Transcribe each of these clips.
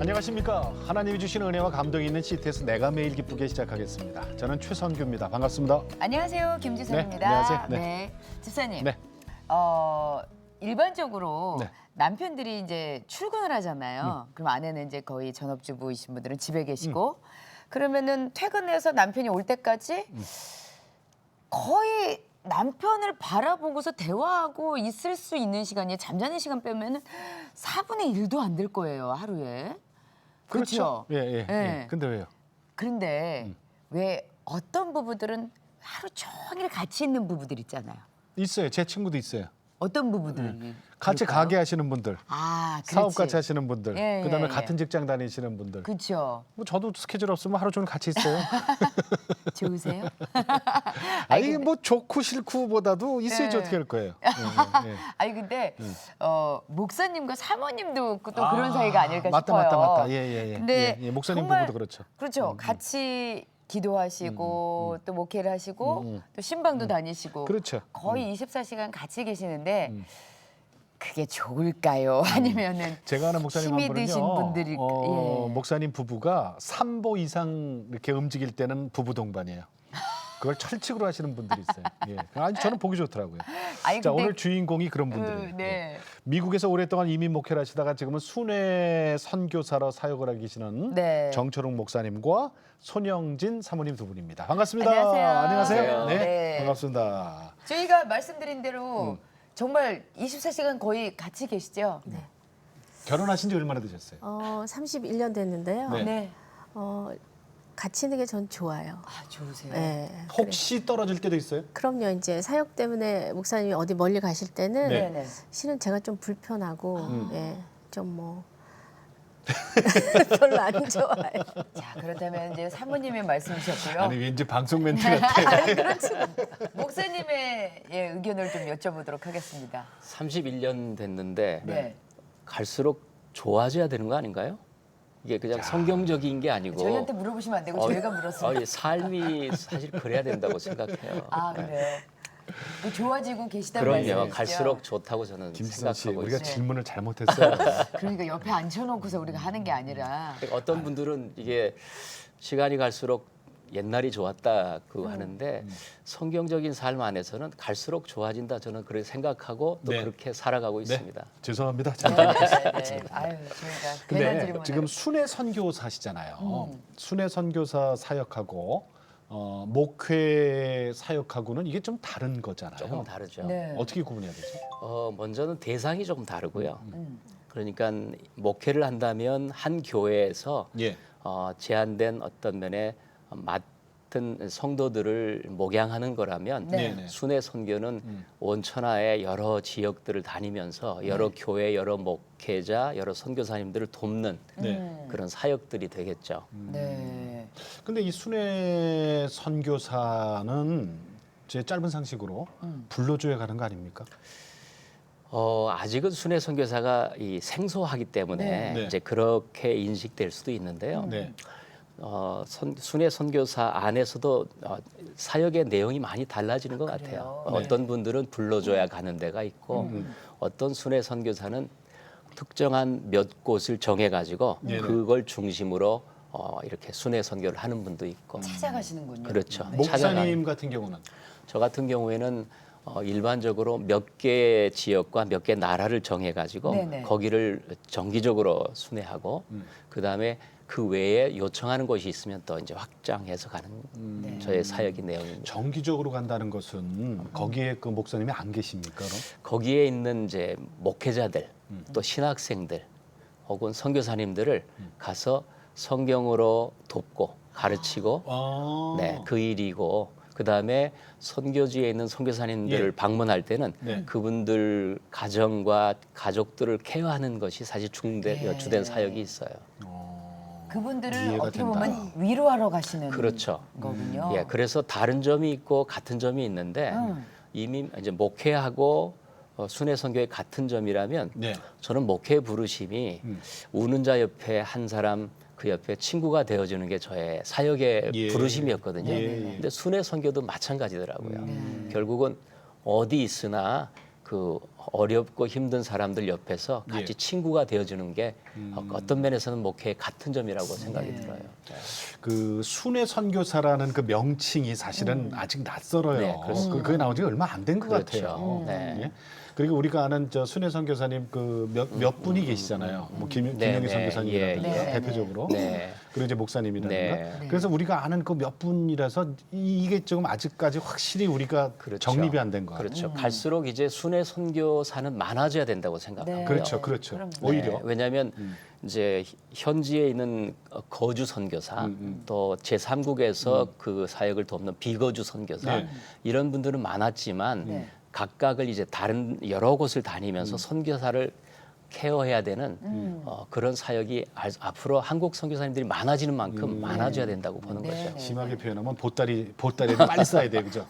안녕하십니까. 하나님이 주신 은혜와 감동이 있는 CTS 내가 매일 기쁘게 시작하겠습니다. 저는 최선규입니다. 반갑습니다. 안녕하세요. 김지선입니다. 네, 안녕하세요. 네. 네. 집사님. 네. 일반적으로 네. 남편들이 이제 출근을 하잖아요. 그럼 아내는 이제 거의 전업주부이신 분들은 집에 계시고 그러면은 퇴근해서 남편이 올 때까지 거의 남편을 바라보고서 대화하고 있을 수 있는 시간이 잠자는 시간 빼면은 4분의 1도 안 될 거예요, 하루에. 그렇죠. 그렇죠? 예. 예. 근데 왜요? 그런데 왜 어떤 부부들은 하루 종일 같이 있는 부부들 있잖아요. 있어요. 제 친구도 있어요. 어떤 부부들? 같이 그럴까요? 가게 하시는 분들, 아, 사업 그렇지. 같이 하시는 분들, 예, 그다음에 예, 같은 직장 다니시는 분들. 그렇죠. 뭐 저도 스케줄 없으면 하루 종일 같이 있어요. 좋으세요? 아니 근데- 뭐 좋고 싫고보다도 있어야지 예. 어떻게 할 거예요. 예. 아니 근데 목사님과 사모님도 또 그런 사이가 아닐까 맞다, 싶어요. 맞다. 예. 근데 예. 목사님 정말 부부도 그렇죠. 그렇죠. 같이 기도하시고 또 목회를 하시고 또 신방도 다니시고 그렇죠. 거의 24시간 같이 계시는데 그게 좋을까요? 아니면은 제가 아는 목사님 힘이 한 분은요. 드신 분들이 예. 목사님 부부가 3보 이상 이렇게 움직일 때는 부부 동반이에요. 그걸 철칙으로 하시는 분들이 있어요. 예. 아니 저는 보기 좋더라고요. 아니, 자, 근데- 오늘 주인공이 그런 분들이에요. 네. 예. 미국에서 오랫동안 이민 목회를 하시다가 지금은 순회 선교사로 사역을 하고 계시는 네. 정철웅 목사님과 손영진 사모님 두 분입니다. 반갑습니다. 안녕하세요. 안녕하세요. 네. 네. 반갑습니다. 저희가 말씀드린 대로 정말 24시간 거의 같이 계시죠? 네. 결혼하신 지 얼마나 되셨어요? 31년 됐는데요. 네. 같이 있는 게 전 좋아요. 아, 좋으세요. 네. 혹시 떨어질 때도 있어요? 그럼요. 이제 사역 때문에 목사님이 어디 멀리 가실 때는 네. 네네. 실은 제가 좀 불편하고 좀 뭐 별로 안 좋아요. 자, 그렇다면 이제 사모님의 말씀이셨고요. 아니 왠지 방송 멘트 같아요. 목사님의 의견을 좀 여쭤보도록 하겠습니다. 31년 됐는데 네. 갈수록 좋아져야 되는 거 아닌가요? 이게 그냥 성경적인 게 아니고 저희한테 물어보시면 안 되고 저희가 물었습니다. 이 삶이 사실 그래야 된다고 생각해요. 아, 그래요? 뭐 좋아지고 계시다는 말씀이시죠? 그럼요. 갈수록 좋다고 저는 김지선 씨, 생각하고 우리가 있어요. 질문을 잘못했어요. 그러니까 옆에 앉혀놓고서 우리가 하는 게 아니라 어떤 분들은 이게 시간이 갈수록 옛날이 좋았다 하는데 성경적인 삶 안에서는 갈수록 좋아진다 저는 그렇게 생각하고 또 네. 그렇게 살아가고 있습니다. 죄송합니다. 네. 아유, 저희가 괜한 근데 질문을 지금 순회 선교사시잖아요. 순회 선교사 사역하고 목회 사역하고는 이게 좀 다른 거잖아요. 조금 다르죠. 네. 어떻게 구분해야 되죠? 먼저는 대상이 조금 다르고요. 그러니까 목회를 한다면 한 교회에서 예. 제한된 어떤 면에 맡은 성도들을 목양하는 거라면 네. 순회 선교는 온 천하의 여러 지역들을 다니면서 여러 교회, 여러 목회자, 여러 선교사님들을 돕는 네. 그런 사역들이 되겠죠. 네. 근데 이 순회 선교사는 제 짧은 상식으로 불러줘야 가는 거 아닙니까? 아직은 순회 선교사가 생소하기 때문에 네. 이제 그렇게 인식될 수도 있는데요. 네. 순회 선교사 안에서도 사역의 내용이 많이 달라지는 것 그래요? 같아요. 네. 어떤 분들은 불러줘야 가는 데가 있고 어떤 순회 선교사는 특정한 몇 곳을 정해가지고 네네. 그걸 중심으로 이렇게 순회 선교를 하는 분도 있고 찾아가시는군요. 그렇죠. 목사님 같은 경우는 저 같은 경우에는 일반적으로 몇 개 지역과 몇 개 나라를 정해가지고 네네. 거기를 정기적으로 순회하고 그다음에 그 외에 요청하는 곳이 있으면 또 이제 확장해서 가는 저의 사역의 내용입니다. 정기적으로 간다는 것은 거기에 그 목사님이 안 계십니까? 그럼? 거기에 있는 이제 목회자들 또 신학생들 혹은 선교사님들을 가서 성경으로 돕고 가르치고 네, 그 일이고 그다음에 선교지에 있는 선교사님들을 예. 방문할 때는 네. 그분들 가정과 가족들을 케어하는 것이 사실 주된 사역이 있어요. 그분들을 이해가 어떻게 된다. 보면 위로하러 가시는 그렇죠. 거군요. 예, 그래서 다른 점이 있고 같은 점이 있는데 이미 이제 목회하고 순회 선교의 같은 점이라면 네. 저는 목회 부르심이 우는 자 옆에 한 사람 그 옆에 친구가 되어주는 게 저의 사역의 예. 부르심이었거든요. 예. 근데 순회 선교도 마찬가지더라고요. 결국은 어디 있으나 그 어렵고 힘든 사람들 옆에서 같이 예. 친구가 되어주는 게 어떤 면에서는 목회의 같은 점이라고 생각이 네. 들어요. 그 순회 선교사라는 그 명칭이 사실은 아직 낯설어요. 네, 그렇습니다. 그게 나온 지 얼마 안 된 것 그렇죠. 같아요. 네. 예? 그리고 우리가 아는 저 순회 선교사님 그 몇 분이 계시잖아요. 뭐 김영희 네, 선교사님이라든가 예, 예. 대표적으로 네. 그리고 이제 목사님이라든가. 네. 그래서 우리가 아는 그 몇 분이라서 이게 조금 아직까지 확실히 우리가 그렇죠. 정립이 안 된 거 같아요. 그렇죠. 갈수록 이제 순회 선교사는 많아져야 된다고 생각하고요. 네. 그렇죠, 그렇죠. 그럼요. 오히려 네, 왜냐하면 이제 현지에 있는 거주 선교사 또 제3국에서 그 사역을 돕는 비거주 선교사 네. 이런 분들은 많았지만 네. 각각을 이제 다른 여러 곳을 다니면서 선교사를 케어해야 되는 그런 사역이 앞으로 한국 선교사님들이 많아지는 만큼 많아져야 된다고 보는 네, 거죠. 네. 심하게 표현하면 보따리를 빨리 싸야 돼, 그죠?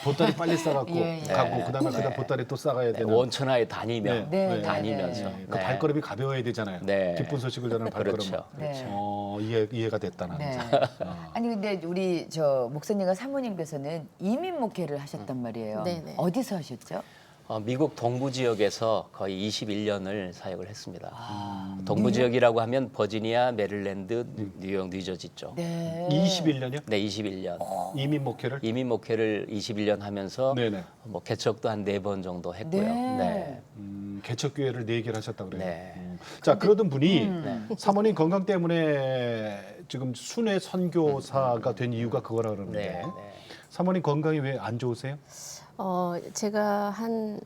보따리 빨리 싸갖고 예, 예. 가고 그다음에 그다음 보따리 또 싸가야 네, 되는. 원천하에 다니며 네, 다니면서 네, 그 네. 발걸음이 가벼워야 되잖아요. 네. 기쁜 소식을 전하는 발걸음. 그렇죠. 네. 이해가 됐다 나는. 네. 어. 아니 근데 우리 저 목사님과 사모님께서는 이민 목회를 하셨단 말이에요. 네네. 어디서 하셨죠? 미국 동부 지역에서 거의 21년을 사역을 했습니다. 아, 동부 지역이라고 하면 버지니아, 메릴랜드, 뉴욕, 뉴저지 쪽. 네. 21년이요? 네, 21년. 이민 목회를? 이민 목회를 21년 하면서 네네. 뭐 개척도 한 4번 정도 했고요. 네. 네. 개척교회를 4개를 하셨다 그래요. 네. 자 그러던 분이 네. 사모님 건강 때문에 지금 순회 선교사가 된 이유가 그거라 그러는데 네. 네. 사모님 건강이 왜 안 좋으세요? 제가 한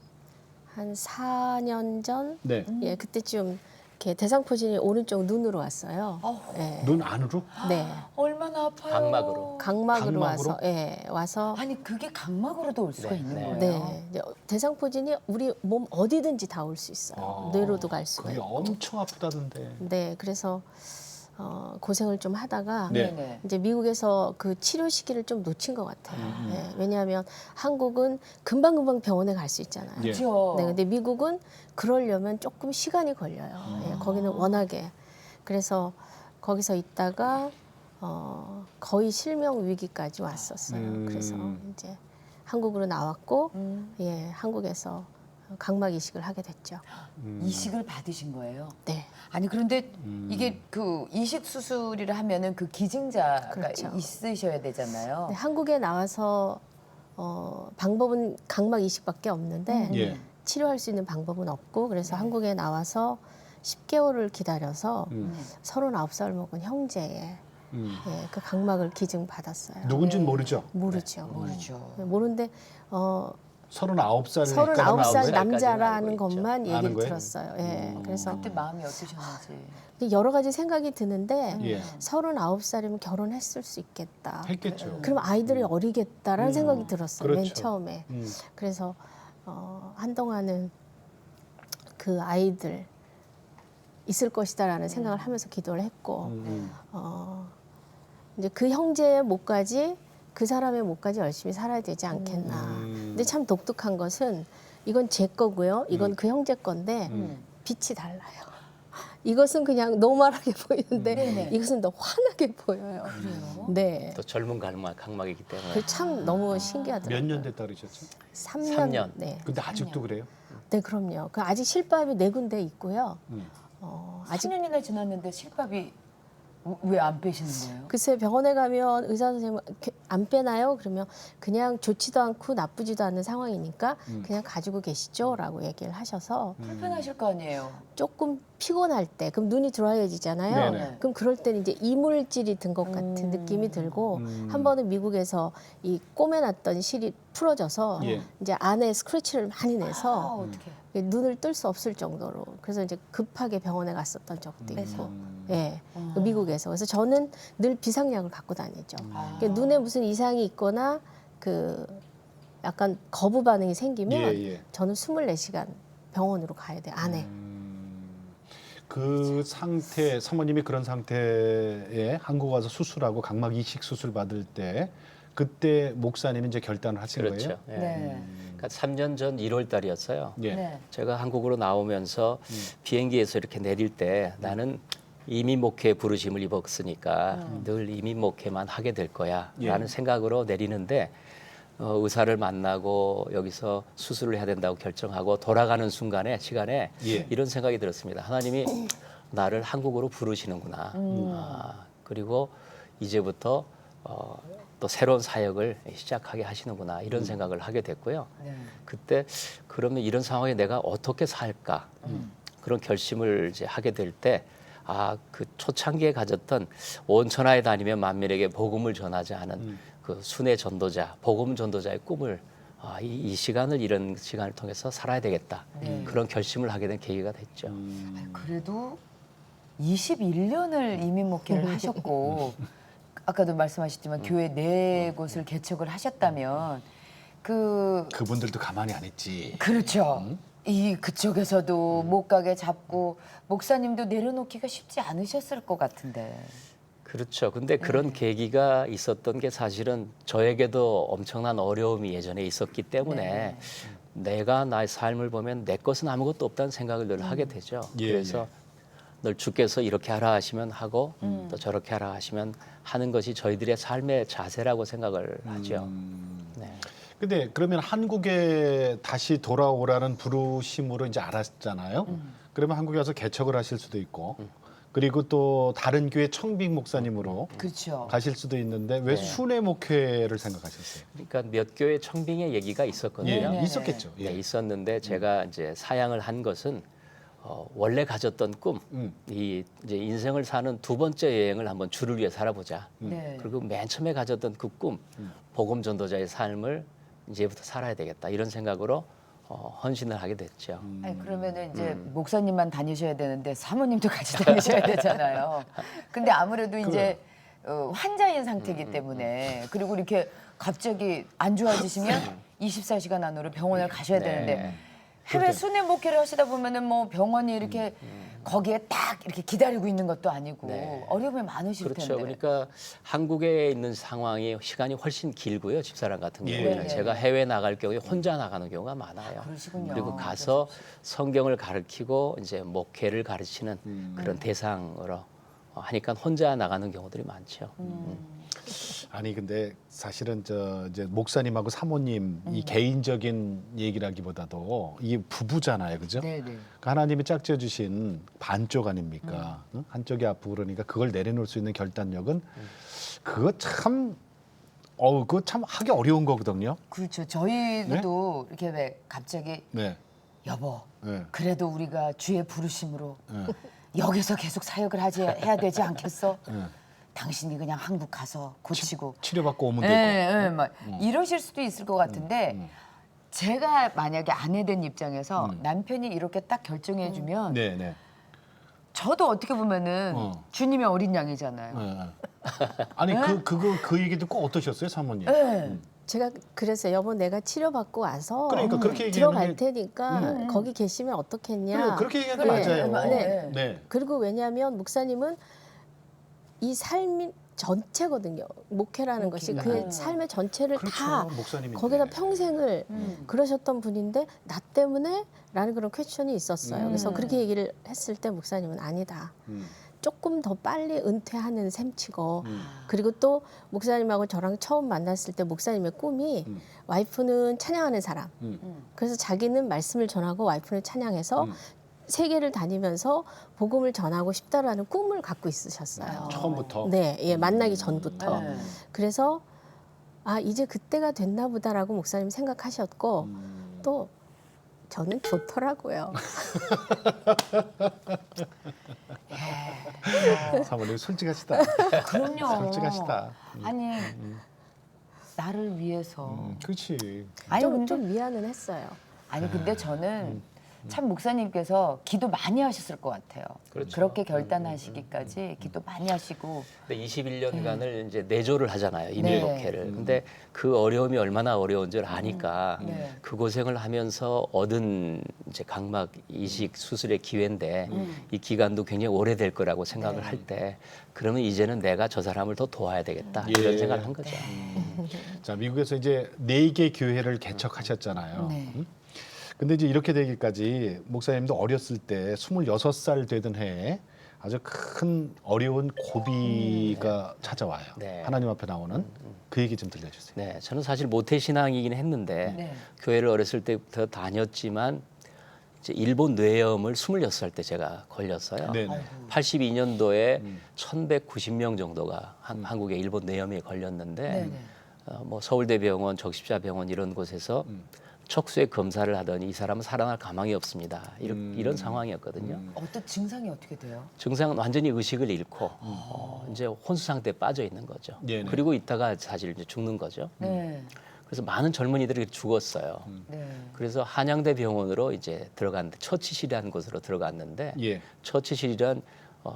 4년 전, 네. 예, 그때쯤 이렇게 대상포진이 오른쪽 눈으로 왔어요. 예. 눈 안으로? 네. 얼마나 아파요. 각막으로. 각막으로 각막으로? 와서, 예, 와서. 아니 그게 각막으로도 올 수가 네, 있는 네. 거예요. 네. 이제 대상포진이 우리 몸 어디든지 다 올 수 있어요. 뇌로도 갈 수가 그게 있고. 엄청 아프다던데. 네, 그래서 고생을 좀 하다가 네. 네네. 이제 미국에서 그 치료 시기를 좀 놓친 것 같아요. 예, 왜냐하면 한국은 금방금방 병원에 갈 수 있잖아요. 예. 그렇죠. 네, 근데 미국은 그러려면 조금 시간이 걸려요. 예, 거기는 워낙에. 그래서 거기서 있다가 거의 실명 위기까지 왔었어요. 그래서 이제 한국으로 나왔고, 예, 한국에서 각막 이식을 하게 됐죠. 이식을 받으신 거예요. 네. 아니 그런데 이게 그 이식 수술이라 하면은 그 기증자가 그렇죠. 있으셔야 되잖아요. 네, 한국에 나와서 방법은 각막 이식밖에 없는데 예. 치료할 수 있는 방법은 없고 그래서 한국에 나와서 10개월을 기다려서 39살 먹은 형제의 예, 그 각막을 기증 받았어요. 누군지는 모르죠. 모르죠. 모르죠. 네, 모르는데 39살 39살 남자라는 남자라는 알고 있죠. 것만 아는 얘기를 거예요? 들었어요. 예, 그래서 그때 마음이 어떠셨는지. 근데 여러 가지 생각이 드는데 예. 39살이면 결혼했을 수 있겠다. 했겠죠. 그럼 아이들이 어리겠다라는 생각이 들었어요. 맨 그렇죠. 처음에. 그래서 한동안은 그 아이들 있을 것이다라는 생각을 하면서 기도를 했고 이제 그 형제의 목까지 그 사람의 목까지 열심히 살아야 되지 않겠나. 근데 참 독특한 것은 이건 제 거고요. 이건 그 형제 건데 빛이 달라요. 이것은 그냥 노멀하게 보이는데 네네. 이것은 더 환하게 보여요. 그래요? 네. 또 젊은 각막이기 때문에. 그 참 너무 신기하더라고요. 몇 년 됐다 그러셨죠? 3년. 3년. 네. 근데 아직도 그래요? 네, 그럼요. 그 아직 실밥이 4군데 있고요. 아직 10년이나 지났는데 실밥이 왜 안 빼시는 거예요? 글쎄 병원에 가면 의사 선생님 안 빼나요? 그러면 그냥 좋지도 않고 나쁘지도 않은 상황이니까 그냥 가지고 계시죠라고 얘기를 하셔서 불편하실 거 아니에요. 조금 피곤할 때 그럼 눈이 드라이해지잖아요. 네네. 그럼 그럴 때는 이제 이물질이 든 것 같은 느낌이 들고 한 번은 미국에서 이 꼬매놨던 실이 풀어져서 예. 이제 안에 스크래치를 많이 아, 내서 어떡해. 눈을 뜰 수 없을 정도로 그래서 이제 급하게 병원에 갔었던 적도 있고 예 미국에서 그래서 저는 늘 비상약을 갖고 다니죠. 그러니까 눈에 무슨 이상이 있거나 그 약간 거부 반응이 생기면 예, 예. 저는 24시간 병원으로 가야 돼 안에. 그 상태 사모님이 그런 상태에 한국 와서 수술하고 각막 이식 수술 받을 때 그때 목사님이 이제 결단을 하신 그렇죠. 거예요? 예. 네. 그러니까 3년 전 1월 달이었어요. 예. 네. 제가 한국으로 나오면서 비행기에서 이렇게 내릴 때 나는 이민 목회 부르심을 입었으니까 늘 이민 목회만 하게 될 거야라는 예. 생각으로 내리는데 의사를 만나고 여기서 수술을 해야 된다고 결정하고 돌아가는 시간에 예. 이런 생각이 들었습니다. 하나님이 나를 한국으로 부르시는구나. 그리고 이제부터 또 새로운 사역을 시작하게 하시는구나 이런 생각을 하게 됐고요. 네. 그때 그러면 이런 상황에 내가 어떻게 살까 그런 결심을 이제 하게 될 때 그 초창기에 가졌던 온 천하에 다니며 만민에게 복음을 전하자 하는 그 순회 전도자, 복음 전도자의 꿈을 이 시간을 이런 시간을 통해서 살아야 되겠다. 네. 그런 결심을 하게 된 계기가 됐죠. 그래도 21년을 이민 목회를 하셨고 아까도 말씀하셨지만 교회 네 곳을 개척을 하셨다면 그분들도 가만히 안 있지. 그렇죠. 이 그쪽에서도 못 가게 잡고 목사님도 내려놓기가 쉽지 않으셨을 것 같은데. 그렇죠. 근데 그런 계기가 있었던 게 사실은 저에게도 엄청난 어려움이 예전에 있었기 때문에 네. 내가 나의 삶을 보면 내 것은 아무것도 없다는 생각을 늘 하게 되죠. 예, 그래서 늘 주께서 이렇게 하라 하시면 하고 또 저렇게 하라 하시면 하는 것이 저희들의 삶의 자세라고 생각을 하죠. 네. 근데 그러면 한국에 다시 돌아오라는 부르심으로 이제 알았잖아요. 그러면 한국에 와서 개척을 하실 수도 있고 그리고 또 다른 교회 청빙 목사님으로 그렇죠. 가실 수도 있는데 왜 네. 순회 목회를 생각하셨어요? 그러니까 몇 교회 청빙의 얘기가 있었거든요. 예, 네. 있었겠죠. 네, 예. 있었는데 제가 이제 사양을 한 것은 원래 가졌던 꿈, 이 이제 인생을 사는 두 번째 여행을 한번 주를 위해 살아보자. 네. 그리고 맨 처음에 가졌던 그 꿈, 복음 전도자의 삶을 이제부터 살아야 되겠다 이런 생각으로 헌신을 하게 됐죠. 아니 그러면은 이제 목사님만 다니셔야 되는데 사모님도 같이 다니셔야 되잖아요. 근데 아무래도 이제 환자인 상태이기 때문에 그리고 이렇게 갑자기 안 좋아지시면 24시간 안으로 병원을 가셔야 네. 되는데 해외 순회 목회를 하시다 보면은 뭐 병원이 이렇게 거기에 딱 이렇게 기다리고 있는 것도 아니고 네. 어려움이 많으실 그렇죠. 텐데. 그러니까 한국에 있는 상황이 시간이 훨씬 길고요. 집사람 같은 예. 경우에는 네. 제가 해외 나갈 경우에 혼자 나가는 경우가 많아요. 그러시군요. 그리고 가서 성경을 가르치고 이제 목회를 가르치는 그런 대상으로 하니까 혼자 나가는 경우들이 많죠. 아니 근데 사실은 이제 목사님하고 사모님 이 개인적인 얘기라기보다도 이게 부부잖아요, 그죠? 네네. 그러니까 하나님이 짝지어 주신 반쪽 아닙니까? 응? 한쪽이 아프고 그러니까 그걸 내려놓을 수 있는 결단력은 그거 참 그거 참 하기 어려운 거거든요. 그렇죠. 저희도 이렇게 왜 갑자기 네. 여보 네. 그래도 우리가 주의 부르심으로 네. 여기서 계속 사역을 해야 되지 않겠어? 네. 당신이 그냥 한국 가서 고치고 치료받고 오면 예, 되고. 예, 막 이러실 수도 있을 것 같은데 제가 만약에 아내 된 입장에서 남편이 이렇게 딱 결정해 주면 네, 네. 저도 어떻게 보면은 주님의 어린 양이잖아요. 네. 아니 그 얘기 듣고 어떠셨어요, 사모님? 네. 제가 그래서 여보 내가 치료받고 와서 그러니까 그렇게 얘기하는 들어갈 게- 테니까 거기 계시면 어떻겠냐. 그렇게 얘기하는 게 그래. 맞아요. 네. 네. 그리고 왜냐하면 목사님은 이 삶이 전체거든요. 목회라는 것이 목회가. 그 삶의 전체를 그렇죠. 다 목사님인데. 거기다 평생을 그러셨던 분인데 나 때문에? 라는 그런 퀘스천이 있었어요. 그래서 그렇게 얘기를 했을 때 목사님은 아니다. 조금 더 빨리 은퇴하는 셈치고 그리고 또 목사님하고 저랑 처음 만났을 때 목사님의 꿈이 와이프는 찬양하는 사람. 그래서 자기는 말씀을 전하고 와이프는 찬양해서 세계를 다니면서 복음을 전하고 싶다라는 꿈을 갖고 있으셨어요. 처음부터. 네, 예, 만나기 전부터. 네. 그래서 이제 그때가 됐나 보다라고 목사님 생각하셨고 또 저는 좋더라고요. 사모님 솔직하시다. 그럼요. 솔직하시다. 아니 나를 위해서. 그렇지. 아니 좀, 근데 좀 미안은 했어요. 아니 근데 저는 참 목사님께서 기도 많이 하셨을 것 같아요. 그렇죠. 그렇게 결단하시기까지 기도 많이 하시고. 근데 21년간을 이제 내조를 하잖아요. 이민목회를. 네. 근데 그 어려움이 얼마나 어려운 줄 아니까 네. 그 고생을 하면서 얻은 이제 각막 이식 수술의 기회인데 이 기간도 굉장히 오래될 거라고 생각을 네. 할 때 그러면 이제는 내가 저 사람을 더 도와야 되겠다 예. 이런 생각을 한 거죠. 자, 미국에서 이제 4개 교회를 개척하셨잖아요. 네. 근데 이제 이렇게 되기까지 목사님도 어렸을 때 26살 되던 해에 아주 큰 어려운 고비가 찾아와요. 네. 하나님 앞에 나오는 그 얘기 좀 들려주세요. 네, 저는 사실 모태 신앙이긴 했는데 네. 교회를 어렸을 때부터 다녔지만 이제 일본 뇌염을 26살 때 제가 걸렸어요. 네네. 82년도에 1,190명 정도가 한국에 일본 뇌염에 걸렸는데 네네. 뭐 서울대병원, 적십자병원 이런 곳에서 척수의 검사를 하더니 이 사람은 살아날 가망이 없습니다. 이런 상황이었거든요. 어떤 증상이 어떻게 돼요? 증상은 완전히 의식을 잃고 이제 혼수 상태에 빠져 있는 거죠. 네네. 그리고 있다가 사실 이제 죽는 거죠. 네. 그래서 많은 젊은이들이 죽었어요. 네. 그래서 한양대 병원으로 이제 들어갔는데 처치실이라는 곳으로 들어갔는데 예. 처치실이란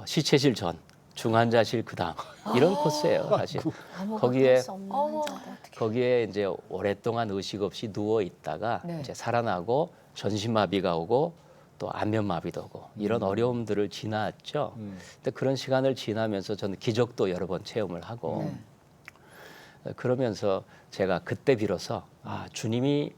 시체실 전, 중환자실 그다음 이런 코스예요, 사실. 아무것도 거기에 할 수 없는 환자다. 거기에 이제 오랫동안 의식 없이 누워 있다가 네. 이제 살아나고 전신마비가 오고 또 안면마비도 오고 이런 어려움들을 지났죠. 근데 그런 시간을 지나면서 저는 기적도 여러 번 체험을 하고 네. 그러면서 제가 그때 비로소 주님이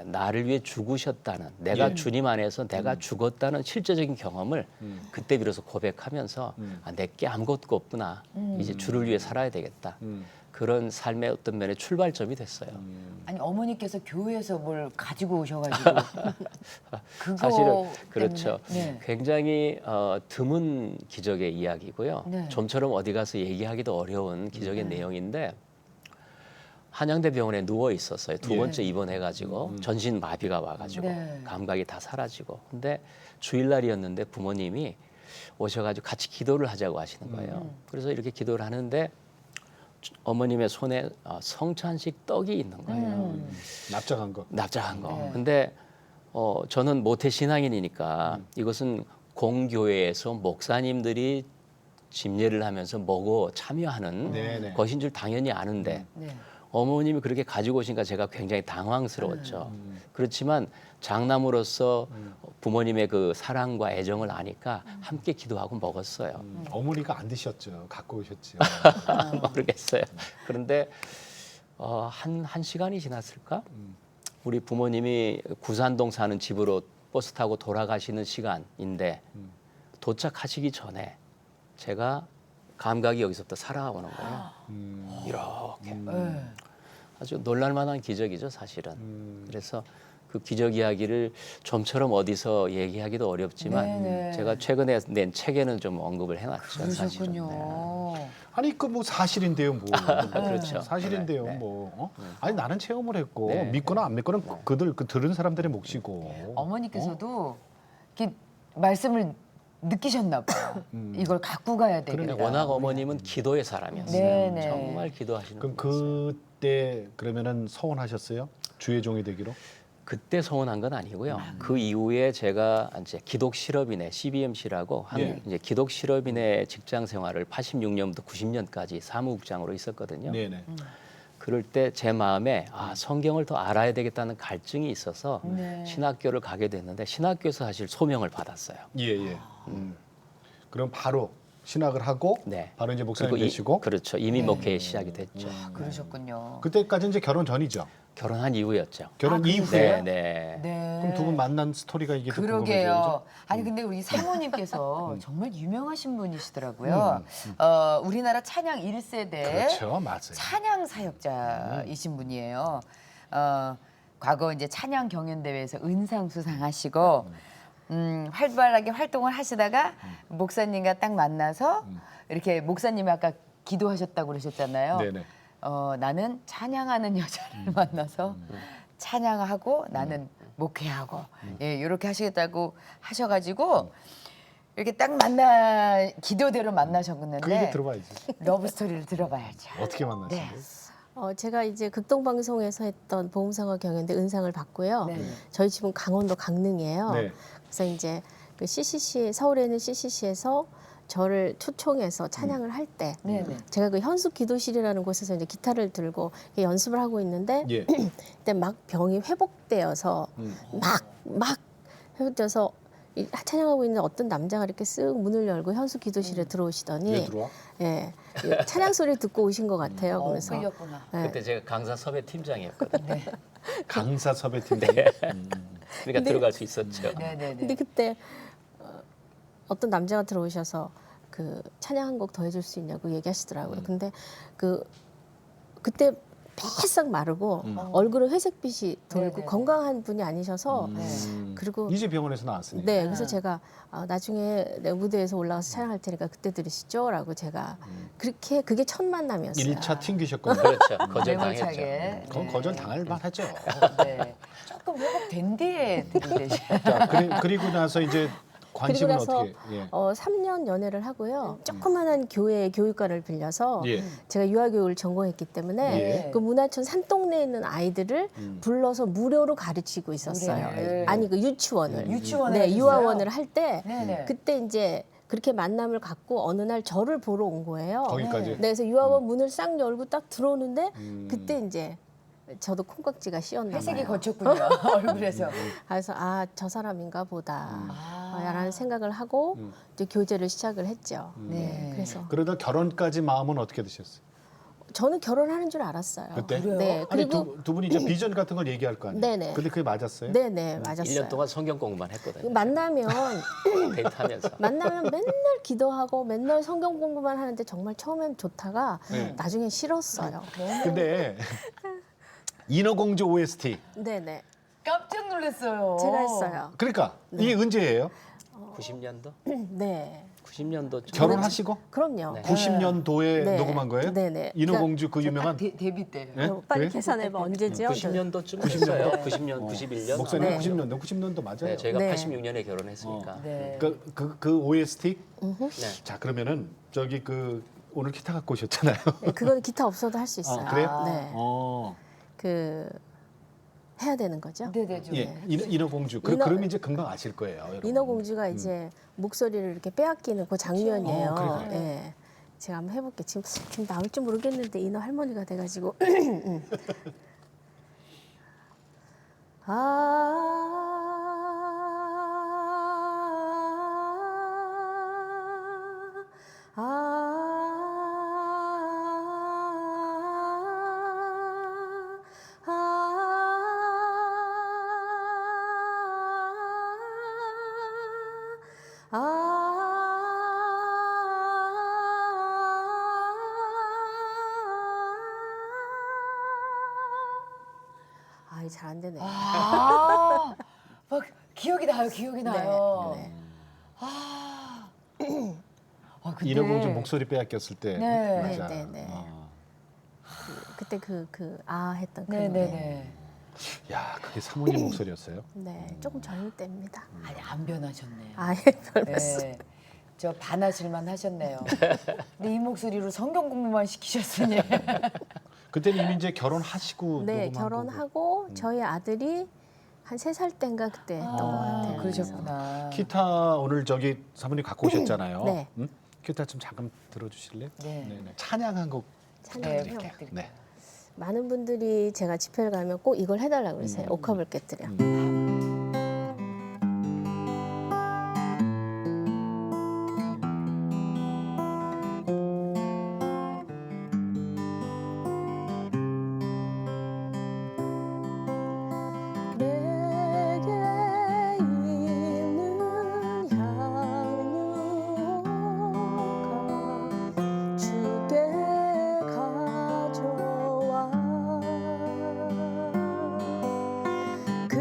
나를 위해 죽으셨다는 내가 예. 주님 안에서 내가 죽었다는 실제적인 경험을 그때 비로소 고백하면서 내게 아무것도 없구나 이제 주를 위해 살아야 되겠다 그런 삶의 어떤 면의 출발점이 됐어요. 아니 어머니께서 교회에서 뭘 가지고 오셔가지고 그거 사실은 그렇죠. 때문에. 네. 굉장히 드문 기적의 이야기고요. 네. 좀처럼 어디 가서 얘기하기도 어려운 기적의 내용인데 한양대 병원에 누워 있었어요. 두 예. 번째 입원해가지고 전신 마비가 와가지고 네. 감각이 다 사라지고. 근데 주일날이었는데 부모님이 오셔가지고 같이 기도를 하자고 하시는 거예요. 그래서 이렇게 기도를 하는데 어머님의 손에 성찬식 떡이 있는 거예요. 납작한 거. 납작한 거. 네. 근데 저는 모태 신앙인이니까 이것은 공교회에서 목사님들이 집례를 하면서 먹어 참여하는 네네. 것인 줄 당연히 아는데 네. 어머님이 그렇게 가지고 오시니까 제가 굉장히 당황스러웠죠. 그렇지만 장남으로서 부모님의 그 사랑과 애정을 아니까 함께 기도하고 먹었어요. 어머니가 안 드셨죠. 갖고 오셨죠. 모르겠어요. 그런데 한 시간이 지났을까? 우리 부모님이 구산동 사는 집으로 버스 타고 돌아가시는 시간인데 도착하시기 전에 제가 감각이 여기서부터 살아오는 거예요. 이렇게 네. 아주 놀랄만한 기적이죠, 사실은. 그래서 그 기적 이야기를 좀처럼 어디서 얘기하기도 어렵지만 네네. 제가 최근에 낸 책에는 좀 언급을 해놨죠. 사실은. 네. 그러셨군요. 아니 그 뭐 사실인데요, 뭐. 그렇죠. 사실인데요, 네. 뭐. 아니 나는 체험을 했고 네. 믿거나 안 믿거나 그들 그 들은 사람들의 몫이고. 어머니께서도 이렇게 말씀을 느끼셨나 봐요. 이걸 갖고 가야 되겠다. 그러니까 워낙 어머님은 기도의 사람이었어요. 네네. 정말 기도하시는 그럼 분이었어요. 그때 그러면은 서원하셨어요? 주의 종이 되기로? 그때 서운한 건 아니고요. 그 이후에 제가 이제 기독 실업인의 CBMC라고 예. 이제 기독 실업인의 직장 생활을 86년부터 90년까지 사무국장으로 있었거든요. 네네. 그럴 때 제 마음에 성경을 더 알아야 되겠다는 갈증이 있어서 네. 신학교를 가게 됐는데 신학교에서 사실 소명을 받았어요. 예. 그럼 바로 신학을 하고 네. 바로 이제 목사님 그리고 되시고 그렇죠. 이민 목회의 시작이 됐죠. 그러셨군요. 그때까지 이제 결혼 전이죠. 결혼한 이후였죠. 결혼 이후에. 네, 네. 네. 그럼 두 분 만난 스토리가 이게 또 그러게요. 궁금해져요, 아니 근데 우리 사모님께서 정말 유명하신 분이시더라고요. 우리나라 찬양 1세대 그렇죠, 맞아요. 찬양 사역자이신 분이에요. 과거 이제 찬양 경연 대회에서 은상 수상하시고 활발하게 활동을 하시다가 목사님과 딱 만나서 이렇게 목사님이 아까 기도하셨다고 그러셨잖아요. 네네. 나는 찬양하는 여자를 만나서 찬양하고 나는 목회하고 예, 이렇게 하시겠다고 하셔가지고 이렇게 딱 기도대로 그 얘기 만나셨는데 들어봐야지. 러브 스토리를 들어봐야죠. 어떻게 만났어요? 네. 제가 이제 극동방송에서 했던 보험상과 경연대 은상을 받고요. 네. 저희 집은 강원도 강릉이에요. 네. 그래서 이제 그 CCC 서울에 있는 CCC에서 저를 초청해서 찬양을 할 때 네네. 제가 그 현숙 기도실이라는 곳에서 이제 기타를 들고 이렇게 연습을 하고 있는데 예. 그때 막 병이 회복되어서 막 회복돼서 찬양하고 있는 어떤 남자가 이렇게 쓱 문을 열고 현숙 기도실에 들어오시더니 왜 들어와? 예, 찬양 소리 듣고 오신 것 같아요. 그래서 끌렸구나. 예, 그때 제가 강사 섭외 팀장이었거든요. 강사 섭외팀장. 그러니까 들어갈 수 있었죠. 네네네. 근데 그때 어떤 남자가 들어오셔서 그 찬양 한 곡 더 해줄 수 있냐고 얘기하시더라고요. 근데 그때 바싹 마르고 얼굴에 회색빛이 돌고 네네. 건강한 분이 아니셔서 그리고 이제 병원에서 나왔으니까. 네, 그래서 제가 나중에 내 무대에서 올라가서 찬양할 테니까 그때 들으시죠라고 제가 그렇게 그게 첫 만남이었어요. 1차 튕기셨군요. 그렇죠. 거절 매몰차게. 당했죠. 그건 네. 거절 당할 만하죠. 네. 조금 회복된 뒤에 들으시죠. 자, 그리고 나서 이제 관심은 그리고 나서 어떻게? 예. 3년 연애를 하고요. 조그만한 교회 교육관을 빌려서 예. 제가 유아교육을 전공했기 때문에 예. 그 문화촌 산동네에 있는 아이들을 불러서 무료로 가르치고 있었어요. 무료를. 아니 그 유치원을. 유치원을 네, 하셨어요? 유아원을 할 때 네네. 그때 이제 그렇게 만남을 갖고 어느 날 저를 보러 온 거예요. 거기까지. 네, 그래서 유아원 문을 싹 열고 딱 들어오는데 그때 이제 저도 콩깍지가 씌었나 회색이 봐요. 거쳤군요. 얼굴에서. 그래서 저 사람인가 보다 아. 라는 생각을 하고 이제 교제를 시작을 했죠. 네. 그래서 그러다 결혼까지 마음은 어떻게 드셨어요? 저는 결혼하는 줄 알았어요. 그때? 그래요? 네, 아니 그리고 두 분이 이제 비전 같은 걸 얘기할 거 아니에요? 네네. 근데 그게 맞았어요? 네네 맞았어요. 1년 동안 성경 공부만 했거든요. 만나면 데이트하면서. 맨날 기도하고 맨날 성경 공부만 하는데 정말 처음엔 좋다가 네. 나중엔 싫었어요. 근데 인어공주 OST. 네네 깜짝 놀랐어요. 제가 했어요. 그러니까 네. 이게 언제예요? 90년도? 네 90년도 결혼하시고 그럼요. 네. 90년도에 네. 녹음한 거예요? 네네. 인어공주 그 유명한 데뷔 때. 네? 빨리 그래요? 계산해봐 언제죠? 90년도쯤 90년도? 했어요. 90년, 91년. 목사님 네. 90년도 맞아요. 네, 저희가 네. 86년에 결혼했으니까. 네. 그 OST. 네. 자 그러면은 저기 오늘 기타 갖고 오셨잖아요. 네, 그건 기타 없어도 할 수 있어요. 그래요? 네. 어. 그 해야 되는 거죠. 네네 좀. 예, 인어공주. 그럼 이제 금방 아실 거예요. 여러분. 인어공주가 이제 목소리를 이렇게 빼앗기는 그 장면이에요. 그래. 예. 제가 한번 해볼게요. 지금 나올지 모르겠는데 인어 할머니가 돼가지고. 잘 안 되네. 막 기억이 나요. 기억이 나요. 네. 아, 근데 인어공주 목소리 빼앗겼을 때. 네. 맞아. 네, 네, 네. 그때 했던 그 노래. 네네네. 야, 그게 사모님 목소리였어요? 네, 조금 젊을 때입니다. 아니 안 변하셨네요. 아예 별말씀. 네. 저 반하실만 하셨네요. 근데 이 목소리로 성경 공부만 시키셨으니. 그때는 이미 이제 결혼하시고 네, 녹음한 거고. 결혼하고 저희 아들이 한 3살 때인가 그때 했던 것 같아요. 그러셨구나. 기타 오늘 저기 사모님 갖고 오셨잖아요. 네. 응? 기타 좀 잠깐 들어주실래요? 네. 네네. 찬양 한 곡 찬양 부탁드릴게요. 부탁드릴게요. 네. 많은 분들이 제가 집회를 가면 꼭 이걸 해달라고 그러세요. 옥합을 깨뜨려. 내게 있는 향유가 주께 가져와 그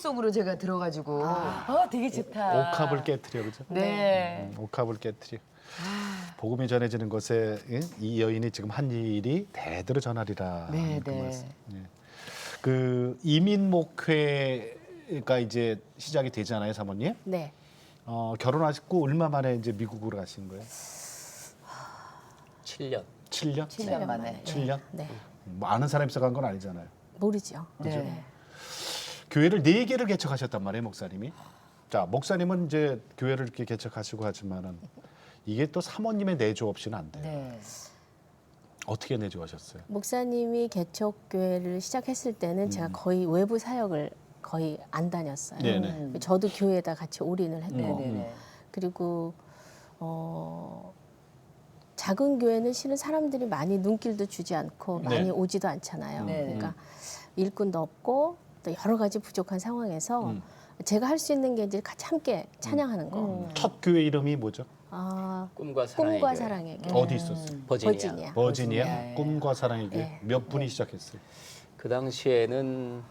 옥탑송으로 제가 들어가지고 되게 좋다. 옥합을 깨트려 그죠? 네. 옥합을 깨트려. 복음이 전해지는 곳에 이 여인이 지금 한 일이 대대로 전하리라. 네, 그 네. 말씀. 예. 그 이민 목회가 이제 시작이 되잖아요, 사모님. 네. 결혼하시고 얼마 만에 이제 미국으로 가신 거예요? 7년. 7년? 7년 만에. 7년? 네. 뭐 아는 사람이 있어 간 건 아니잖아요. 모르죠. 네. 교회를 4개를 개척하셨단 말이에요, 목사님이. 자, 목사님은 이제 교회를 이렇게 개척하시고 하지만은 이게 또 사모님의 내조 없이는 안 돼요. 네. 어떻게 내조하셨어요? 목사님이 개척교회를 시작했을 때는 제가 거의 외부 사역을 거의 안 다녔어요. 네네. 저도 교회에다 같이 올인을 했고 네네네. 그리고 작은 교회는 실은 사람들이 많이 눈길도 주지 않고 네. 많이 오지도 않잖아요. 네. 그러니까 일꾼도 없고 또 여러 가지 부족한 상황에서 음. 제가 할 수 있는 게 이제 같이 함께 찬양하는 거. 첫 교회 이름이 뭐죠? 꿈과 사랑의 꿈과 교회. 사랑의 교회. 어디 있었어요? 버지니아. 버지니아. 버지니아에. 꿈과 사랑의 교회. 네. 몇 분이 시작했어요? 그 당시에는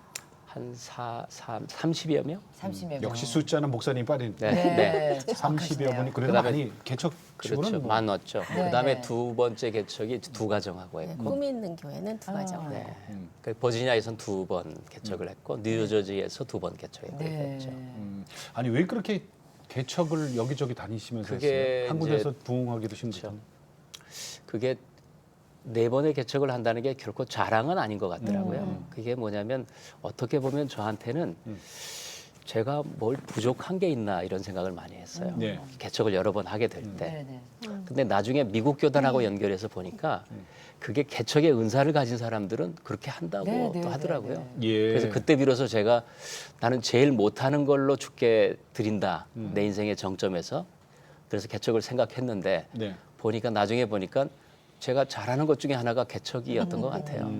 한 30여 명? 30명. 역시 숫자는 목사님 빠르니까. 네. 30여 분이 그래도 그다음에- 많이 개척 치고는 그렇죠. 뭐 많았죠. 네, 그다음에 네. 두 번째 개척이 두 가정하고 네, 했고. 꿈이 있는 교회는 두 가정. 네. 음. 그 버지니아에서는 두 번 개척을 했고 뉴저지에서 두 번 개척했고 네. 그랬죠. 아니 왜 그렇게 개척을 여기저기 다니시면서 그게 했어요? 한 군데서 이제- 부흥하기도 힘들고. 그렇죠. 그게 4번의 개척을 한다는 게 결코 자랑은 아닌 것 같더라고요. 그게 뭐냐면 어떻게 보면 저한테는 제가 뭘 부족한 게 있나 이런 생각을 많이 했어요. 네. 개척을 여러 번 하게 될 때. 네네. 근데 나중에 미국 교단하고 연결해서 보니까 그게 개척의 은사를 가진 사람들은 그렇게 한다고 네, 네, 또 네, 하더라고요. 네. 예. 그래서 그때 비로소 제가 나는 제일 못하는 걸로 주께 드린다. 내 인생의 정점에서. 그래서 개척을 생각했는데 네. 보니까 나중에 보니까 제가 잘하는 것 중에 하나가 개척이었던 것 같아요.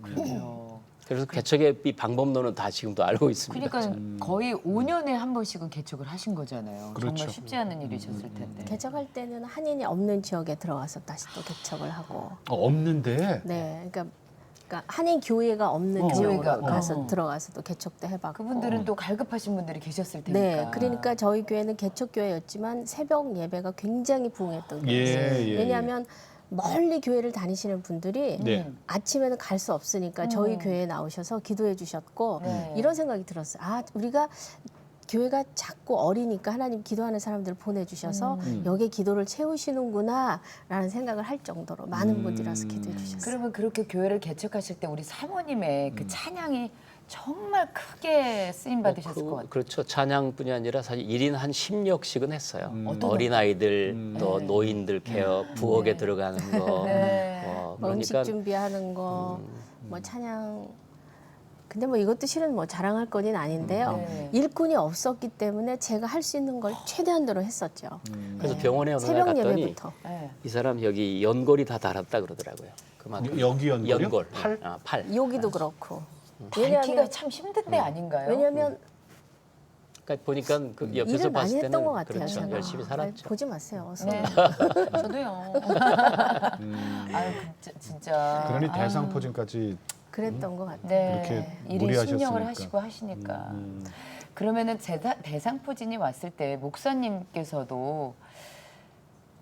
그래요. 그래서 개척의 이 방법론은 다 지금도 알고 있습니다. 그러니까 거의 5년에 한 번씩은 개척을 하신 거잖아요. 그렇죠. 정말 쉽지 않은 일이셨을 텐데. 개척할 때는 한인이 없는 지역에 들어가서 다시 또 개척을 하고. 없는데 네, 그러니까 한인 교회가 없는 지역으로 교회가, 가서 들어가서 또 개척도 해봤고. 그분들은 또 갈급하신 분들이 계셨을 테니까. 네, 그러니까 저희 교회는 개척 교회였지만 새벽 예배가 굉장히 부흥했던 예, 교회였어요. 예, 왜냐하면 멀리 교회를 다니시는 분들이 네. 아침에는 갈 수 없으니까 저희 교회에 나오셔서 기도해 주셨고 네. 이런 생각이 들었어요. 아, 우리가 교회가 작고 어리니까 하나님 기도하는 사람들을 보내주셔서 여기에 기도를 채우시는구나라는 생각을 할 정도로 많은 분들이 와서 기도해 주셨어요. 그러면 그렇게 교회를 개척하실 때 우리 사모님의 그 찬양이 정말 크게 쓰임 받으셨을 것 같아요. 그렇죠. 찬양뿐이 아니라 사실 1인 한 10역씩은 했어요. 어떤 어린아이들, 또 네. 노인들 케어, 부엌에 들어가는 거. 네. 뭐 음식 그러니까 준비하는 거, 뭐 찬양. 근데 뭐 이것도 실은 뭐 자랑할 건은 아닌데요. 네. 일꾼이 없었기 때문에 제가 할 수 있는 걸 최대한대로 했었죠. 그래서 병원에 어느 날 새벽 갔더니 예배부터. 네. 이 사람 여기 연골이 다 달았다 그러더라고요. 그만큼 여기 연골이요? 연골, 팔? 팔. 여기도 그렇고. 밝기가 참 힘든데 아닌가요? 왜냐하면 그러니까 보니까 그 옆에서 일을 많이 봤을 때는 했던 것 같아요. 그렇죠. 제가. 열심히 살았죠. 보지 마세요. 어서. 네. 저도요. 아유, 진짜. 그러니 아유, 대상포진까지 그랬던 것 같아요. 네. 그렇게 일일 무리하셨으니까. 신령을 하시고 하시니까. 그러면은 대상포진이 왔을 때 목사님께서도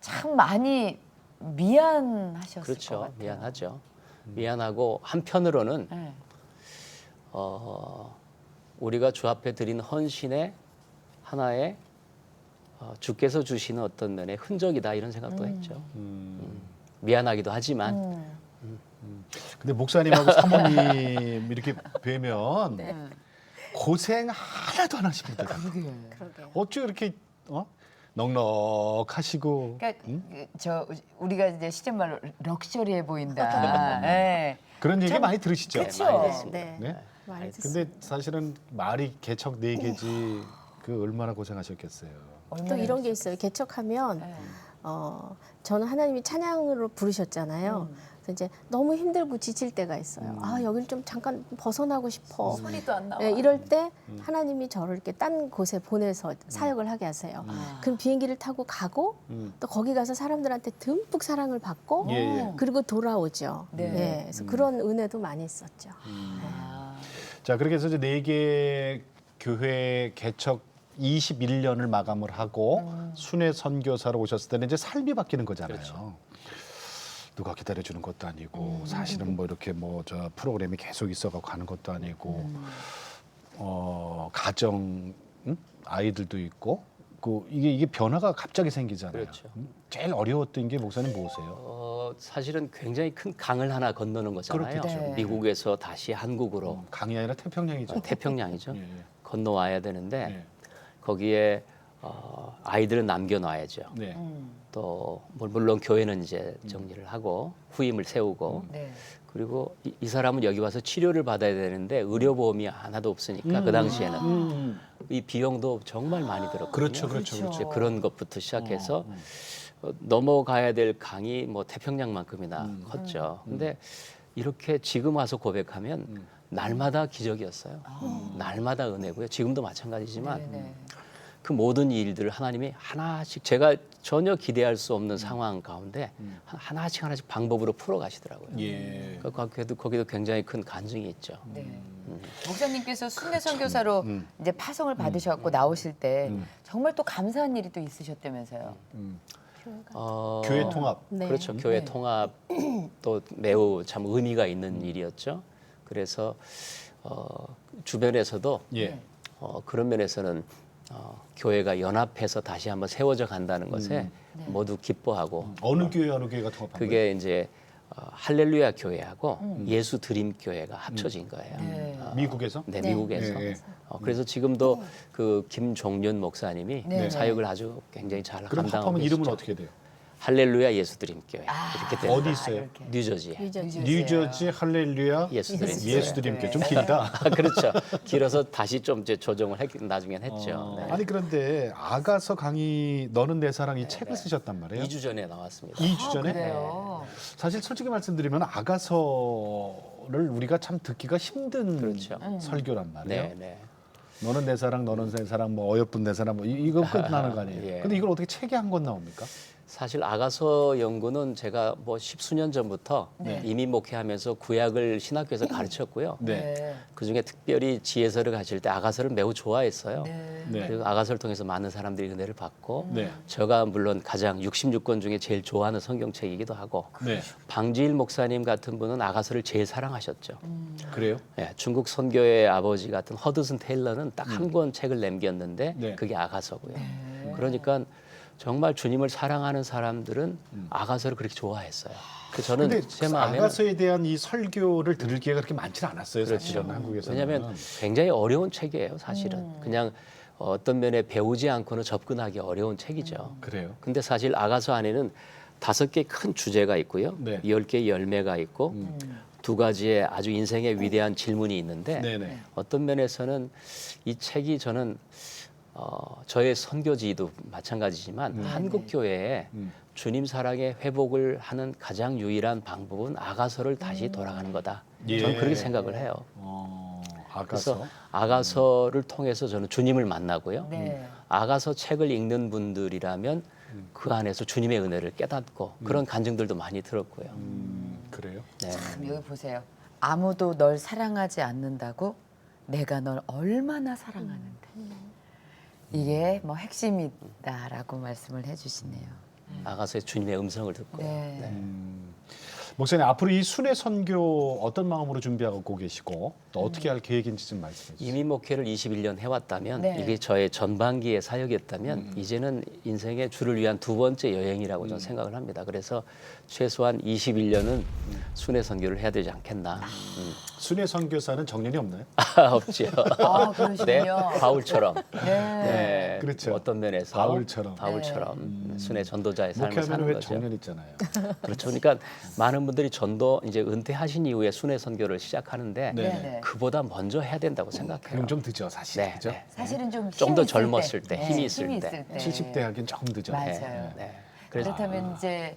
참 많이 미안하셨을 것 그렇죠. 같아요. 미안하죠. 미안하고 한편으로는 네. 우리가 주 앞에 드린 헌신의 하나의 주께서 주시는 어떤 면의 흔적이다 이런 생각도 했죠. 미안하기도 하지만 근데 목사님하고 사모님 이렇게 뵈면 네. 고생 하나도 안 하십니다. 그러게. 그러게요. 어째 이렇게 넉넉하시고 그러니까 저 우리가 이제 시즌말로 럭셔리해 보인다. 네. 그런 얘기 많이 들으시죠? 그쵸. 많이 됐습니다. 네. 네? 많이 듣습니다. 근데 사실은 말이 개척 4개지 그 얼마나 고생하셨겠어요. 또 이런 게 있어요. 개척하면 네. 저는 하나님이 찬양으로 부르셨잖아요. 그래서 이제 너무 힘들고 지칠 때가 있어요. 아, 여길 좀 잠깐 벗어나고 싶어. 소리도 안 나와. 네, 이럴 때 하나님이 저를 이렇게 딴 곳에 보내서 사역을 하게 하세요. 그럼 비행기를 타고 가고 또 거기 가서 사람들한테 듬뿍 사랑을 받고 예, 예. 그리고 돌아오죠. 네. 네, 그래서 그런 은혜도 많이 있었죠. 아. 자, 그렇게 해서 이제 4개 교회 개척 21년을 마감을 하고 순회 선교사로 오셨을 때는 이제 삶이 바뀌는 거잖아요. 그렇죠. 누가 기다려주는 것도 아니고 사실은 뭐 이렇게 뭐 저 프로그램이 계속 있어가고 가는 것도 아니고 가정 아이들도 있고 그 이게 변화가 갑자기 생기잖아요. 그렇죠. 제일 어려웠던 게 목사님 뭐세요? 사실은 굉장히 큰 강을 하나 건너는 거잖아요. 그렇겠죠. 네. 미국에서 다시 한국으로 강이 아니라 태평양이죠. 태평양이죠. 예, 예. 건너와야 되는데 예. 거기에 아이들은 남겨놔야죠. 네. 또 물론 교회는 이제 정리를 하고 후임을 세우고 네. 그리고 이 사람은 여기 와서 치료를 받아야 되는데 의료보험이 하나도 없으니까 그 당시에는 이 비용도 정말 많이 들었거든요. 그렇죠, 그렇죠, 이제 그런 것부터 시작해서 넘어가야 될 강이 뭐 태평양만큼이나 컸죠. 근데 이렇게 지금 와서 고백하면 날마다 기적이었어요. 날마다 은혜고요. 지금도 마찬가지지만 네. 그 모든 일들을 하나님이 하나씩 제가 전혀 기대할 수 없는 상황 가운데 하나씩 방법으로 풀어가시더라고요. 예. 거기도 굉장히 큰 간증이 있죠. 네. 목사님께서 순례 선교사로 이제 파송을 받으셨고 나오실 때 정말 또 감사한 일이 또 있으셨다면서요. 교회 통합. 네. 그렇죠. 교회 통합도 매우 참 의미가 있는 일이었죠. 그래서 주변에서도 예. 그런 면에서는 교회가 연합해서 다시 한번 세워져 간다는 것에 모두 기뻐하고 어느 교회가 통합한 거예요? 그게 이제 할렐루야 교회하고 예수 드림 교회가 합쳐진 거예요. 네. 미국에서? 네, 네. 미국에서. 예, 예. 그래서 지금도 그 김종윤 목사님이 네. 사역을 아주 굉장히 잘 그럼 감당하고 합하면 이름은 계시죠. 어떻게 돼요? 할렐루야 예수 드림 교회 이렇게 돼요. 어디 있어요? 이렇게. 뉴저지에. 유저지. 뉴저지 할렐루야 예수드림. 예수드림교 좀 길다. 그렇죠. 길어서 다시 좀 이제 조정을 나중엔 했죠. 네. 아니 그런데 아가서 강의 너는 내 사랑 이 책을 쓰셨단 말이에요. 2주 전에 나왔습니다. 2주 전에? 그래요. 사실 솔직히 말씀드리면 아가서를 우리가 참 듣기가 힘든 그렇죠. 설교란 말이에요. 네, 네. 너는 내 사랑, 너는 내 사랑, 뭐 어여쁜 내 사랑, 뭐 이거 끝나는 거 아니에요? 예. 근데 이걸 어떻게 책에 한 권 나옵니까? 사실 아가서 연구는 제가 뭐 십수년 전부터 이민 목회하면서 구약을 신학교에서 가르쳤고요. 네. 그중에 특별히 지혜서를 가르칠 때 아가서를 매우 좋아했어요. 네. 네. 그리고 아가서를 통해서 많은 사람들이 은혜를 받고 네. 제가 물론 가장 66권 중에 제일 좋아하는 성경책이기도 하고 네. 방지일 목사님 같은 분은 아가서를 제일 사랑하셨죠. 그래요? 예, 중국 선교의 아버지 같은 허드슨 테일러는 딱 한 권 책을 남겼는데 네. 그게 아가서고요. 그러니까 정말 주님을 사랑하는 사람들은 아가서를 그렇게 좋아했어요. 그 저는 근데 제 마음에 아가서에 대한 이 설교를 들을 기회가 그렇게 많지는 않았어요. 사실은 그렇죠. 한국에서는. 왜냐하면 굉장히 어려운 책이에요, 사실은. 그냥 어떤 면에 배우지 않고는 접근하기 어려운 책이죠. 그래요. 근데 사실 아가서 안에는 5개 큰 주제가 있고요. 네. 10개의 열매가 있고 2가지의 아주 인생의 위대한 질문이 있는데 네네. 어떤 면에서는 이 책이 저는 저의 선교지도 마찬가지지만 한국 교회에 주님 사랑의 회복을 하는 가장 유일한 방법은 아가서를 다시 돌아가는 거다. 예. 저는 그렇게 생각을 해요. 아가서. 그래서 아가서를 통해서 저는 주님을 만나고요. 네. 아가서 책을 읽는 분들이라면 그 안에서 주님의 은혜를 깨닫고 그런 간증들도 많이 들었고요. 그래요? 네. 참 여기 보세요. 아무도 널 사랑하지 않는다고 내가 널 얼마나 사랑하는데. 이게 뭐 핵심이다라고 말씀을 해주시네요. 아가서의 주님의 음성을 듣고요. 네. 목사님 앞으로 이 순회 선교 어떤 마음으로 준비하고 계시고 또 어떻게 할 계획인지 좀 말씀해 주세요. 이민 목회를 21년 해왔다면 네. 이게 저의 전반기의 사역이었다면 이제는 인생의 주를 위한 2번째 여행이라고 저는 생각을 합니다. 그래서 최소한 21년은 순회 선교를 해야 되지 않겠나. 순회 선교사는 정년이 없나요? 없지요. 아, 그러시군요. 네, 바울처럼. 네. 네, 그렇죠. 어떤 면에서 바울처럼. 순회 전도자의 삶을 목회하면 사는 왜 거죠. 정년 있잖아요. 그렇죠. 그러니까 많은 분들이 전도 이제 은퇴하신 이후에 순회 선교를 시작하는데 네. 네. 그보다 먼저 해야 된다고 생각해요. 그럼 좀 늦죠, 사실. 네, 그죠? 네. 사실은 좀 좀더 힘이 있을 젊었을 때, 힘이 있을 힘이 때. 있을 때. 70대 하긴 조금 늦죠. 맞아요. 네. 그래서 그렇다면 이제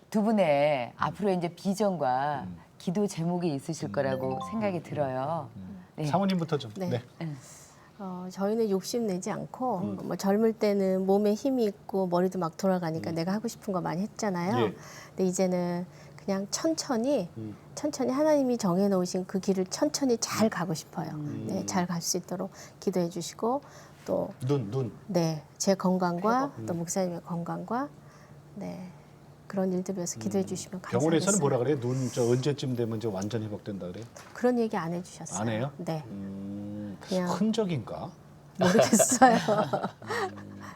두 분의 앞으로 이제 비전과 기도 제목이 있으실 거라고 생각이 들어요. 네. 사모님부터 좀. 네. 네. 저희는 욕심내지 않고 뭐 젊을 때는 몸에 힘이 있고 머리도 막 돌아가니까 내가 하고 싶은 거 많이 했잖아요. 예. 근데 이제는 그냥 천천히 하나님이 정해놓으신 그 길을 천천히 잘 가고 싶어요. 네, 잘 갈 수 있도록 기도해 주시고 또 눈. 네, 제 건강과 또 목사님의 건강과 네, 그런 일들 위해서 기도해 주시면 감사하겠습니다. 병원에서는 뭐라 그래요? 눈 저 언제쯤 되면 이제 완전 회복된다 그래요? 그런 얘기 안 해주셨어요. 안 해요? 네, 그냥 흔적인가? 모르겠어요.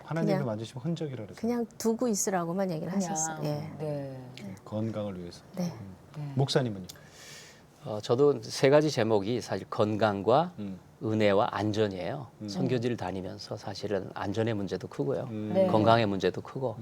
하나님이 그냥- 만드시면 흔적이라 그래요. 그냥 두고 있으라고만 얘기를 그냥, 하셨어요. 예. 네. 건강을 위해서. 네. 목사님은요? 저도 세 가지 제목이 사실 건강과 음. 은혜와 안전이에요. 선교지를 다니면서 사실은 안전의 문제도 크고요. 네. 건강의 문제도 크고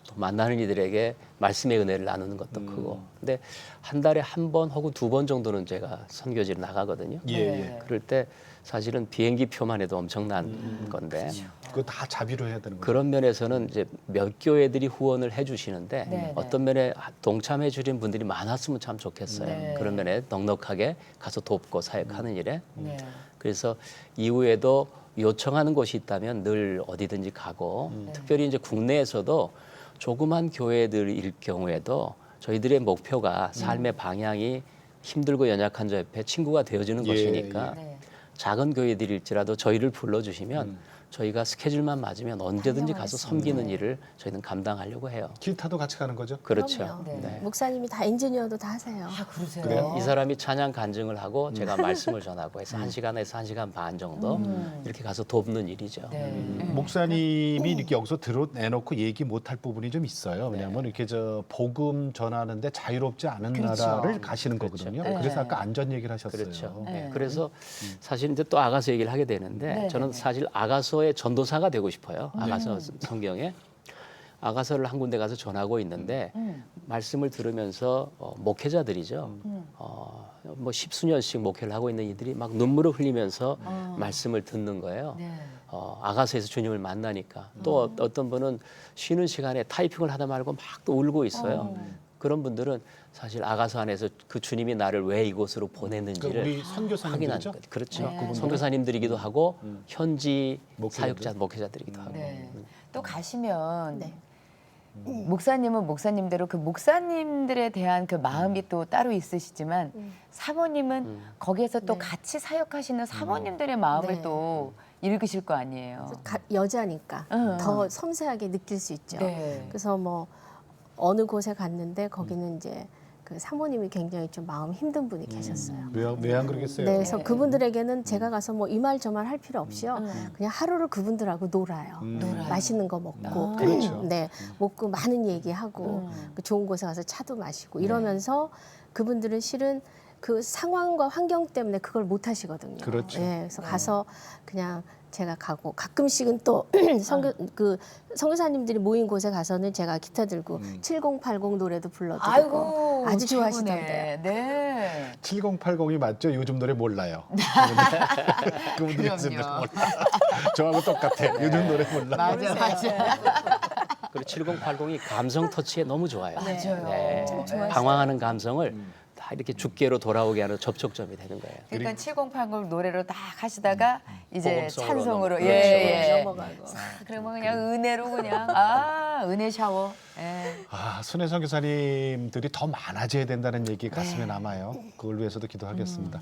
또 만나는 이들에게 말씀의 은혜를 나누는 것도 크고. 근데 한 달에 한 번 혹은 두 번 정도는 제가 선교지를 나가거든요. 예, 네. 예. 그럴 때 사실은 비행기 표만 해도 엄청난 건데 그거 다 자비로 해야 되는 거죠. 그런 면에서는 이제 몇 교회들이 후원을 해주시는데 네, 어떤 면에 동참해 주신 분들이 많았으면 참 좋겠어요. 네. 그런 면에 넉넉하게 가서 돕고 사역하는 일에. 네. 그래서 이후에도 요청하는 곳이 있다면 늘 어디든지 가고 특별히 이제 국내에서도 조그만 교회들일 경우에도 저희들의 목표가 삶의 방향이 힘들고 연약한 자 옆에 친구가 되어주는 예, 것이니까 네. 작은 교회들일지라도 저희를 불러주시면 저희가 스케줄만 맞으면 언제든지 가서 섬기는 일을 저희는 감당하려고 해요. 기타도 같이 가는 거죠? 그렇죠. 그럼요. 네. 목사님이 다 엔지니어도 다 하세요. 아, 그러세요? 그래요? 이 사람이 찬양 간증을 하고 제가 말씀을 전하고 해서 1시간에서 1시간 반 정도 이렇게 가서 돕는 일이죠. 네. 목사님이 이렇게 여기서 내놓고 얘기 못할 부분이 좀 있어요. 왜냐하면 이렇게 저 복음 전하는데 자유롭지 않은 그렇죠. 나라를 가시는 그렇죠. 거거든요. 네. 그래서 아까 안전 얘기를 하셨어요. 그렇죠. 네. 그래서 사실 이제 또 아가서 얘기를 하게 되는데 네, 저는 네, 네. 사실 아가서의 전도사가 되고 싶어요. 아가서 성경에 아가서를 한 군데 가서 전하고 있는데 말씀을 들으면서 목회자들이죠. 뭐 십수년씩 목회를 하고 있는 이들이 막 눈물을 흘리면서 말씀을 듣는 거예요. 네. 아가서에서 주님을 만나니까 또 어떤 분은 쉬는 시간에 타이핑을 하다 말고 막 또 울고 있어요. 그런 분들은 사실 아가서 안에서 그 주님이 나를 왜 이곳으로 그러니까 보냈는지를 우리 확인하는 선교사님들이죠? 것. 그렇죠. 네. 선교사님들이기도 하고 현지 목회자들. 목회자들이기도 하고. 네. 또 가시면 네. 목사님은 목사님대로 그 목사님들에 대한 그 마음이 또 따로 있으시지만 사모님은 거기에서 또 네. 같이 사역하시는 사모님들의 마음을 네. 또 읽으실 거 아니에요. 여자니까 응. 더 섬세하게 느낄 수 있죠. 네. 그래서 뭐 어느 곳에 갔는데 거기는 이제 그 사모님이 굉장히 좀 마음 힘든 분이 계셨어요. 왜 안 그러겠어요? 네, 그래서 그분들에게는 제가 가서 뭐 이 말 저 말 할 필요 없이요. 그냥 하루를 그분들하고 놀아요. 놀아요. 맛있는 거 먹고, 그렇죠. 네, 먹고 많은 얘기하고 그 좋은 곳에 가서 차도 마시고 이러면서 그분들은 실은 그 상황과 환경 때문에 그걸 못 하시거든요. 그렇죠. 예, 그래서 가서 그냥 제가 가고 가끔씩은 또 그 선교사님들이 모인 곳에 가서는 제가 기타 들고 7080 노래도 불러드리고 아이고 아주 최고네. 좋아하시던데요. 네. 7080이 맞죠? 요즘 노래 몰라요. 그분들이 요즘 노래 그럼요. 몰라. 저하고 똑같아. 요즘 노래 몰라. 맞아 맞아. 그리고 7080이 감성 터치에 너무 좋아요. 맞아요. 네. 참 좋아했어요. 방황하는 감성을 다 이렇게 죽게로 돌아오게 하는 접촉점이 되는 거예요. 그러니까 7080 노래로 딱 하시다가 이제 복음성으로 찬송으로 넘어- 예. 넘어가고. 그러면 그냥 은혜로 그냥 은혜 샤워. 예. 순회 선교사님들이 더 많아져야 된다는 얘기 가슴에 남아요. 그걸 위해서도 기도하겠습니다.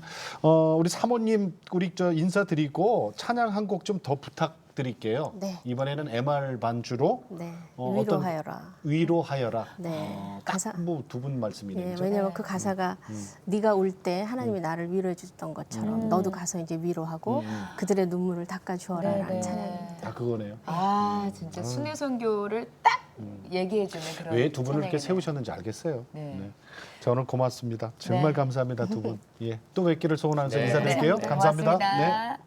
우리 사모님 우리 저 인사드리고 찬양 한 곡 좀 더 부탁드릴게요. 네. 이번에는 MR 반주로 네, 어떤 위로하여라. 위로하여라. 네, 가사. 딱뭐두 분 말씀이네요. 예, 그죠? 왜냐하면 그 가사가 네가 울 때 하나님이 나를 위로해 주셨던 것처럼 너도 가서 이제 위로하고 그들의 눈물을 닦아주어라라는 네, 네. 찬양입니다. 다 그거네요. 진짜 순회 선교를 딱 얘기해주는 그런. 왜 두 분을 이렇게 찬양이네요. 세우셨는지 알겠어요. 네. 네. 자, 오늘 고맙습니다. 정말 네. 감사합니다, 두 분. 예, 또 뵙기를 소원하면서 네. 인사드릴게요. 네, 감사합니다. 고맙습니다.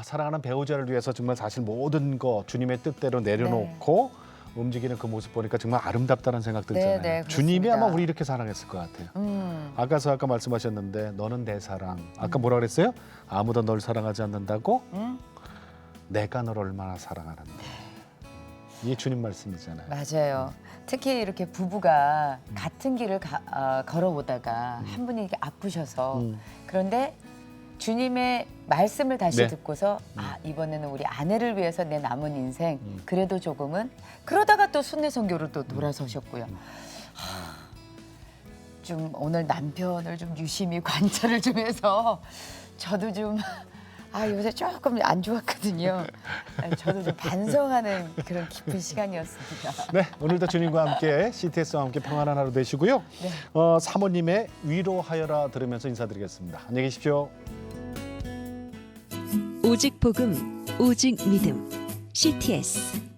사랑하는 배우자를 위해서 정말 사실 모든 거 주님의 뜻대로 내려놓고 움직이는 그 모습 보니까 정말 아름답다는 생각 들잖아요. 네, 그렇습니다. 주님이 아마 우리 이렇게 사랑했을 것 같아요. 아까 말씀하셨는데 너는 내 사랑. 아까 뭐라 그랬어요? 아무도 널 사랑하지 않는다고? 내가 널 얼마나 사랑하는데. 이게 주님 말씀이잖아요. 맞아요. 특히 이렇게 부부가 같은 길을 걸어오다가 한 분이 이렇게 아프셔서 그런데 주님의 말씀을 다시 네. 듣고서 아 이번에는 우리 아내를 위해서 내 남은 인생 그래도 조금은 그러다가 또 순례선교로 또 돌아서셨고요. 좀 오늘 남편을 좀 유심히 관찰을 좀 해서 저도 좀 요새 조금 안 좋았거든요. 저도 좀 반성하는 그런 깊은 시간이었습니다. 네, 오늘도 주님과 함께 CTS와 함께 평안한 하루 되시고요. 네. 사모님의 위로하여라 들으면서 인사드리겠습니다. 안녕히 계십시오. 오직 복음, 오직 믿음. CTS